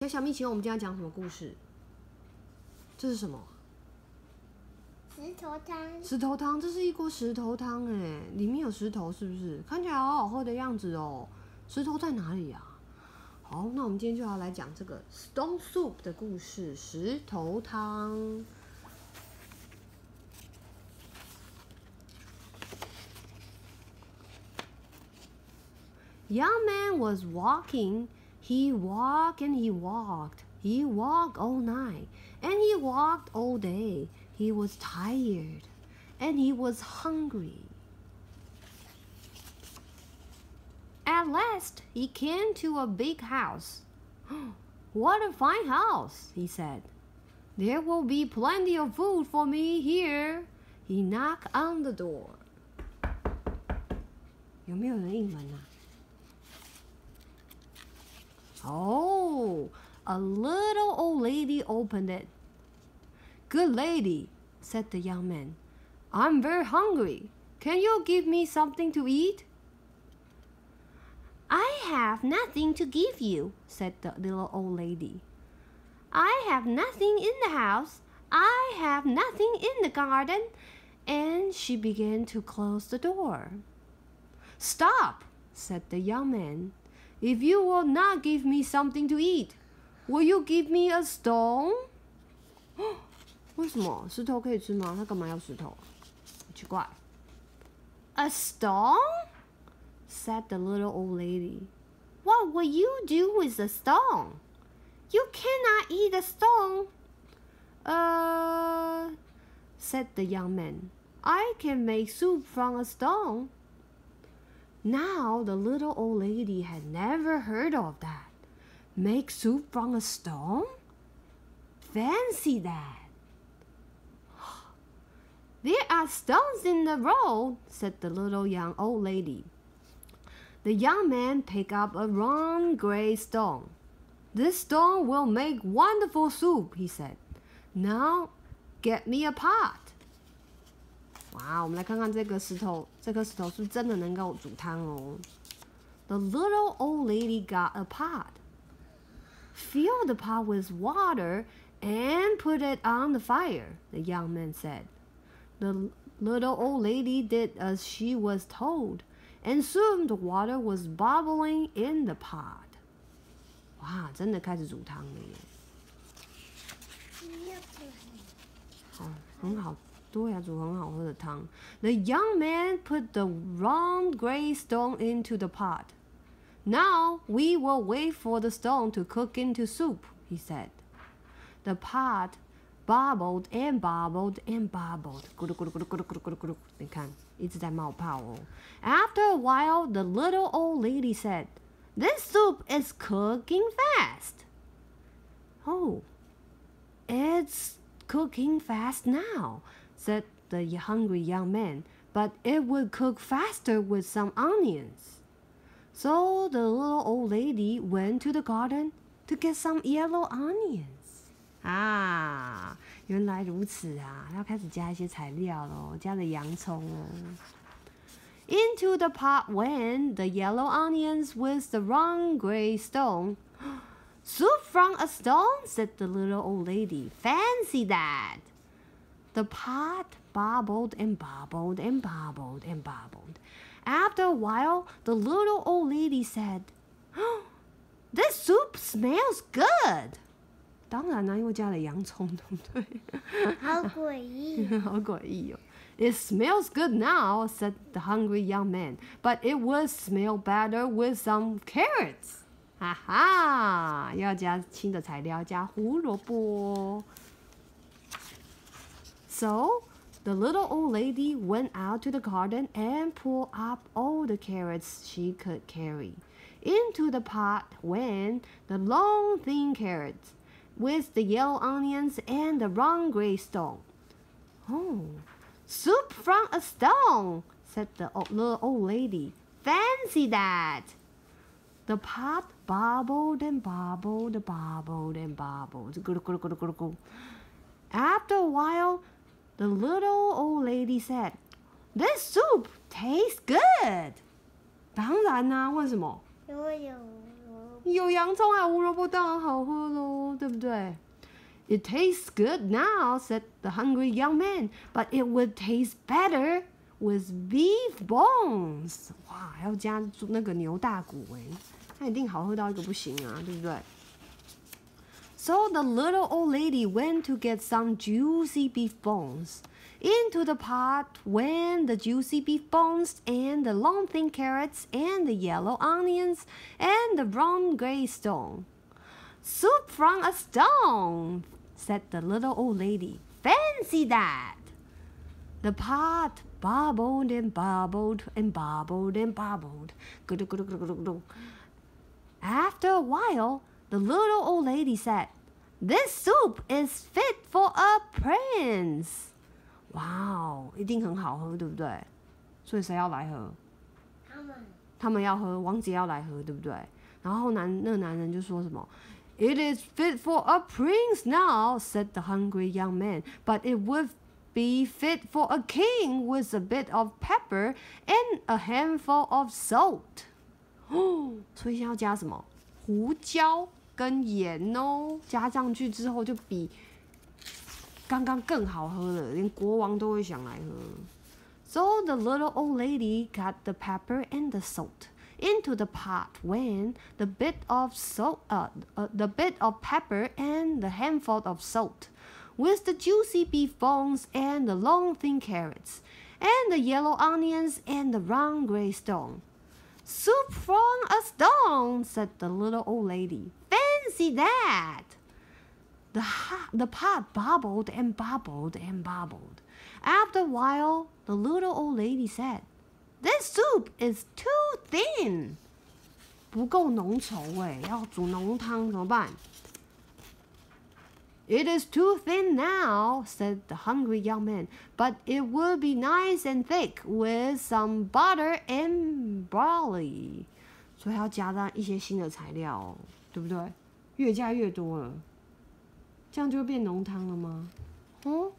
小蜜请问我们今天要讲什么故事？这是什么？石头汤。石头汤，这是一锅石头汤哎，里面有石头是不是？看起来好好喝的样子哦。石头在哪里呀？好，那我们今天就要来讲这个 Stone Soup 的故事，石头汤。Young man was walking. He walked and he walked. He walked all night and he walked all day. He was tired and he was hungry. At last, he came to a big house. What a fine house, he said. There will be plenty of food for me here. He knocked on the door. 有没有人应门啊？ Oh, a little old lady opened it. Good lady, said the young man. I'm very hungry. Can you give me something to eat? I have nothing to give you, said the little old lady. I have nothing in the house. I have nothing in the garden. And she began to close the door. Stop, said the young man. If you will not give me something to eat, will you give me a stone? 为什么石头可以吃吗？他干嘛要石头？奇怪。A stone? Said the little old lady. What will you do with a stone? You cannot eat a stone. Said the young man. I can make soup from a stone. Now the little old lady had never heard of that. Make soup from a stone? Fancy that. There are stones in the road, said the little young old lady. The young man picked up a round gray stone. This stone will make wonderful soup, he said. Now get me a pot. 哇，我们来看看这个石头，这颗石头是不是真的能够煮汤哦 ？The little old lady got a pot. Fill the pot with water and put it on the fire, the young man said. The little old lady did as she was told, and soon the water was bubbling in the pot. 哇，真的开始煮汤了耶！好，很好。 对呀，煮很好喝的汤。The young man put the round gray stone into the pot. Now we will wait for the stone to cook into soup, he said. The pot bubbled and bubbled and bubbled. 咕噜咕噜咕噜咕噜咕噜咕噜咕噜，你看，一直在冒泡哦。After a while, the little old lady said, "This soup is cooking fast." Oh, it's cooking fast now, said the hungry young man, but it would cook faster with some onions. So the little old lady went to the garden to get some yellow onions. 啊，原来如此啊！要开始加一些材料咯，加了洋葱哦。Into the pot went the yellow onions with the round gray stone. Soup from a stone, said the little old lady. Fancy that! The pot bubbled and bubbled and bubbled and bubbled. After a while, the little old lady said, "This soup smells good." 当然啦，因为加了洋葱，对不对？好诡异，好诡异哦。It smells good now, said the hungry young man, but it would smell better with some carrots. 哈哈，要加新的材料，加胡萝卜。So the little old lady went out to the garden and pulled up all the carrots she could carry. Into the pot went the long thin carrots with the yellow onions and the round gray stone. Oh, soup from a stone, said the little old lady. Fancy that! The pot bubbled and bubbled and bubbled and bubbled. After a while, the little old lady said, "This soup tastes good." 当然啦，为什么？因为有萝有洋葱还有胡萝卜当然好喝咯，对不对？It tastes good now, said the hungry young man, but it would taste better with beef bones. 哇，还要加那个牛大骨哎，它一定好喝到一个不行啊，对不对？So the little old lady went to get some juicy beef bones. Into the pot went the juicy beef bones and the long thin carrots and the yellow onions and the brown gray stone. Soup from a stone, said the little old lady. Fancy that! The pot bubbled and bubbled and bubbled and bubbled. After a while, the little old lady said, "This soup is fit for a prince." 哇哦，一定很好喝，对不对？所以谁要来喝？他们要喝，王子要来喝，对不对？然后那个男人就说什么 ？It is fit for a prince now, said the hungry young man, but it would be fit for a king with a bit of pepper and a handful of salt. 哦，所以要加什么？胡椒跟盐哦，加上去之后就比刚刚更好喝了，连国王都会想来喝。So the little old lady got the pepper and the salt. Into the pot went the bit of pepper and the handful of salt, with the juicy beef bones and the long thin carrots, and the yellow onions and the round gray stone. Soup from a stone, said the little old lady. Fancy that! The pot bubbled and bubbled and bubbled. After a while, the little old lady said, "This soup is too thin." 不够浓稠哎，要煮浓汤怎么办？It is too thin now, said the hungry young man, but it would be nice and thick with some butter and barley. 所以要加上一些新的材料哦，对不对？越加越多了，这样就会变浓汤了吗？哦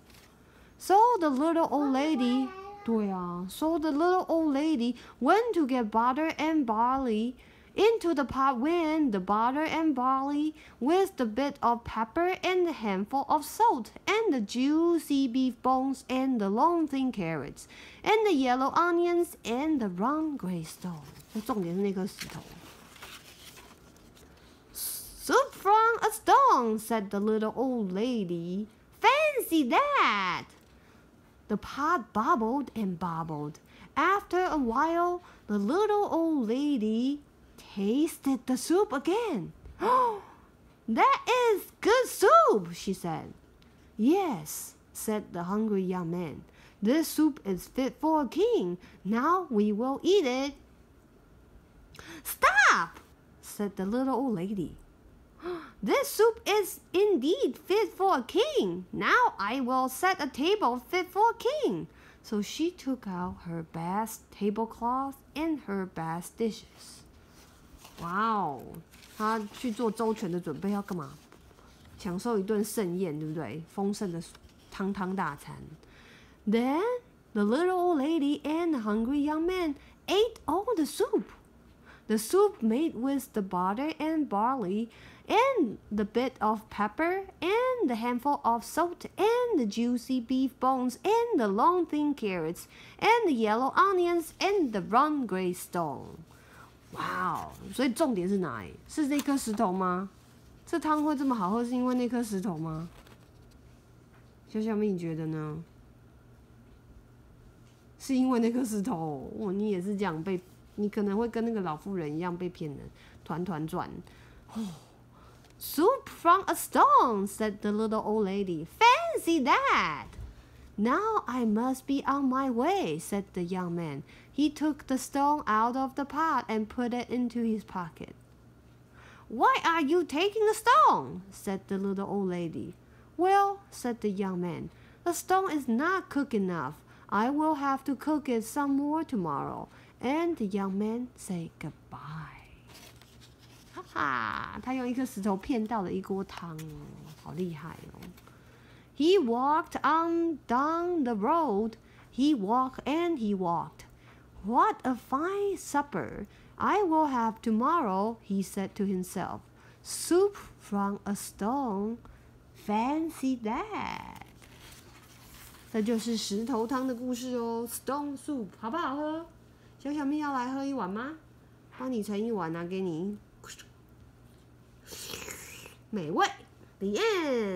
，So the little old lady， 对啊 ，So the little old lady went to get butter and barley. Into the pot went the butter and barley, with the bit of pepper and a handful of salt, and the juicy beef bones, and the long thin carrots, and the yellow onions, and the round gray stone. 重点是那颗石头。Soup from a stone, said the little old lady. Fancy that! The pot bubbled and bubbled. After a while, the little old lady tasted the soup again. "Oh, that is good soup," she said. "Yes," said the hungry young man. "This soup is fit for a king. Now we will eat it." "Stop!" said the little old lady. "This soup is indeed fit for a king. Now I will set a table fit for a king." So she took out her best tablecloth and her best dishes. 哇哦，他去做周全的准备，要干嘛？享受一顿盛宴，对不对？丰盛的汤大餐。Then the little old lady and the hungry young man ate all the soup. The soup made with the butter and barley, and the bit of pepper, and the handful of salt, and the juicy beef bones, and the long thin carrots, and the yellow onions, and the round gray stone. 哇哦！所以重点是哪里？是这颗石头吗？这汤会这么好喝，是因为那颗石头吗？小小咪，你觉得呢？是因为那颗石头？哦，你也是这样被，你可能会跟那个老妇人一样被骗的，团团转。哦 ，Soup from a stone, said the little old lady. Fancy that! Now I must be on my way, said the young man. He took the stone out of the pot and put it into his pocket. "Why are you taking the stone?" said the little old lady. "Well," said the young man, "the stone is not cooked enough. I will have to cook it some more tomorrow." And the young man said goodbye. 哈哈，他用一颗石头骗到了一锅汤哦，好厉害哦。He walked on down the road. He walked and he walked. What a fine supper I will have tomorrow, he said to himself. Soup from a stone. Fancy that. 这就是石头汤的故事哦 ，Stone Soup 好不好喝？小小蜜要来喝一碗吗？帮你盛一碗拿给你，美味。The end.